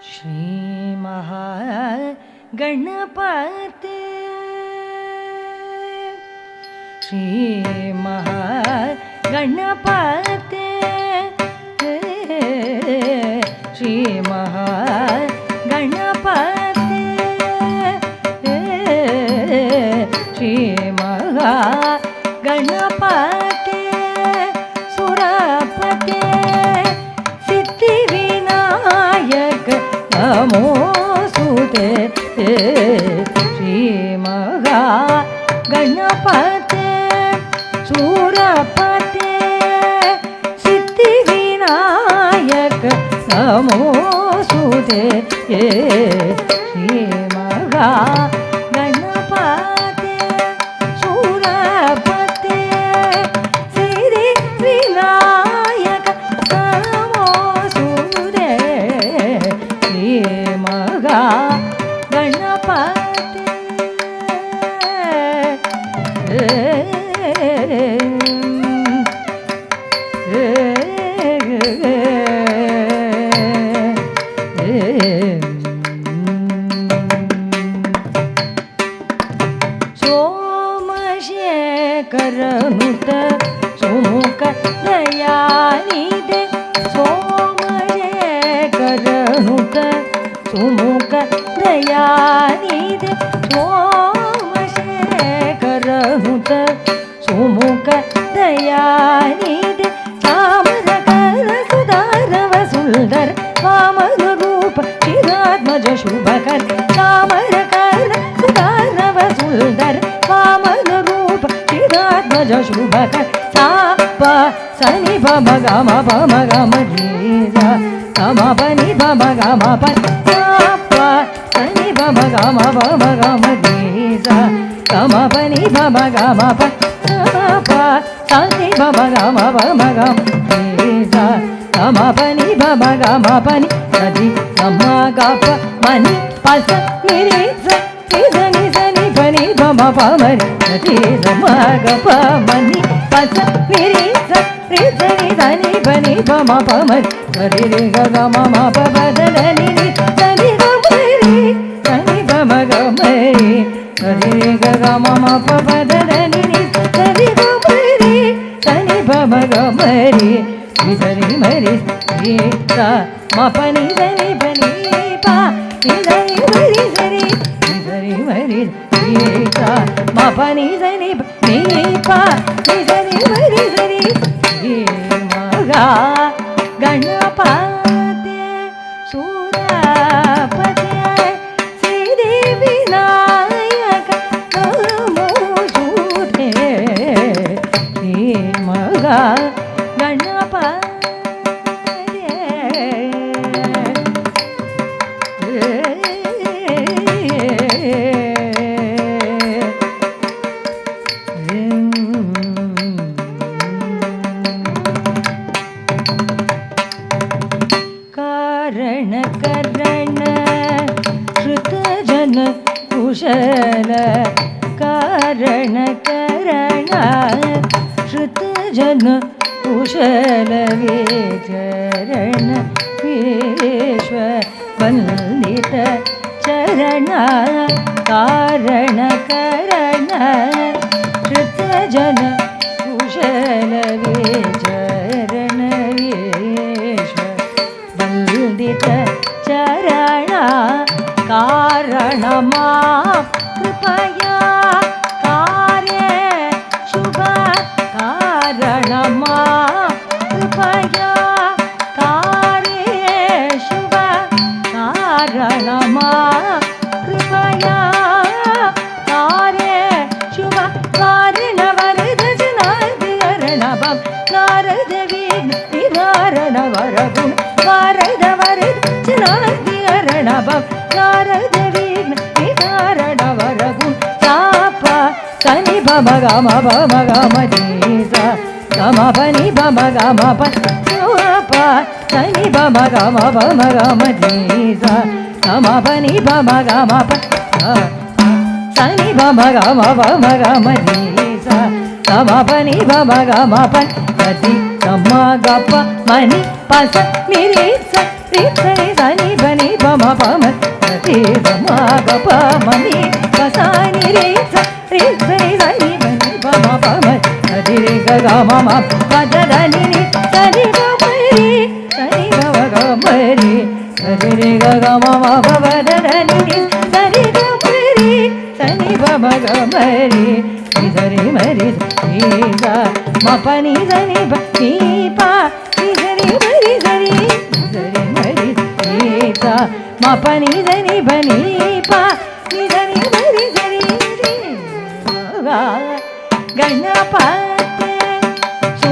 श्री महागणपते श्री महागणपते श्री महागणपते श्री महागणपते सुरपते सिद्धिविनायक नमोस्तुते श्री महागणपते सुरपते सिद्धिविनायक नमोस्तुते श्री महागणपते सुरपते सिद्धिविनायक नमोस्तुते श्री सोमशेखरनुत सुमुख दयानिधे सोमशेखरनुत सुमुख दयानिधे सोमशेखरनुत सुमुख दयानिधे चामरकर सुधारव सुंदर वामनरूप चिरात्मज शुभकर चामरकर सुधारव सुंदर वामनरूप चिरात्मज शुभकर साप सनि भम गम धीरा गम पनि भम गम साप सनि भम गम धीरा गम पनि भम गम साप सनि भम गम धीरा गम पनि भम गम पनि सनि गम गप मनि पस निरि सनि सनि पनि भम पमरि सनि गम गप मनि पस निरि सनि सनि पनि भम पमरि सरि रे ग म प प द नि नि सनि ग मरि सनि भम ग मरि सरि रे ग म प प द नि नि सनि ग मरि सनि भम ग मरि सरि मरि रे सा म पनि सनि पनि पा सरि मरि सरि सरि मरि रे सा म पनि सनि नि पा सरि मरि सरि रे मगा गणपते सुरपते सिद्धिविनायक नमोस्तुते श्री मगा करण करण श्रुत जन कुशल कारण करण श्रुत जन कुशल विचरण विश्व वंदित चरण कारण करण श्रुत जन कुशल विचरण वंदित चरण कारण मा कृपया कार्य शुभ कारण मा कृपया कार्य शुभ कारण मा कृपया कार्य शुभ कारण वरद जनार्दन भव नारद विघ्न निवारण वरगुण वारद वरद जनार्दन भव नारद विघ्न निवारण वरगुण साप सनि भम गम धीरा गम पनि भम गम साप सनि भम गम धीरा गम पनि भम गम सनि भम गम धीरा गम पनि भम गम सति गम गप मनि पस निरि सनि सनि बनि பம பம சரி பமா கப மணி பசானி ரே சரி சரி சரி பனி பம பம சரி ரே கம பதனி சரி பமரி சரி பம கமரி சரி ரே கம பவதனி சரி கமரி சரி பம கமரி சரி மரி சீதா மபனி சரி பனி பா சரி மரி சரி சரி மரி சீதா மபனி சரி பனி பா சரி மரி சரி கணபதி சூ